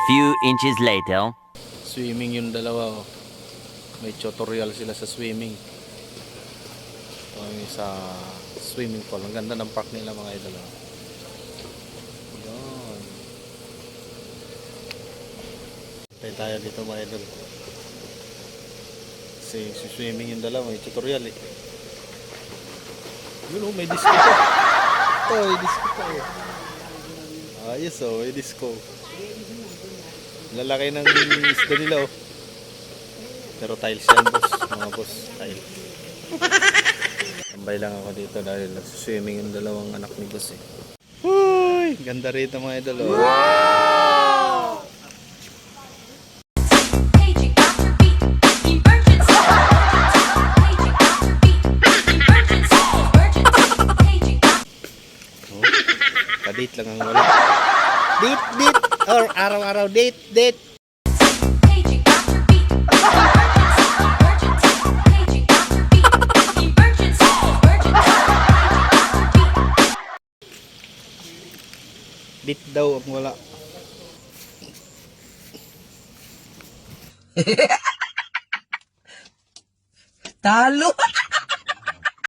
few inches later. Swimming yung dalawa. Oh. May tutorial sila sa swimming. Ito yung sa swimming pool. Ang ganda ng park nila mga idol. Oh. Yan. Tayo tayo dito mga idol. Kasi swimming yung dalawa. May tutorial eh. Yun oh, may disco pa. Ito, may disco pa eh. Ayos oh, may disco. Lalaki ng isda nila oh. Pero tiles yan boss, mga boss, tile. Tambay lang ako dito dahil nagsuswimming yung dalawang anak ni boss eh. Uy, ganda rito mga idol oh. Wow! Oh, kadate lang ang wala. Date, or araw-araw date. Date daw ang wala. Talo!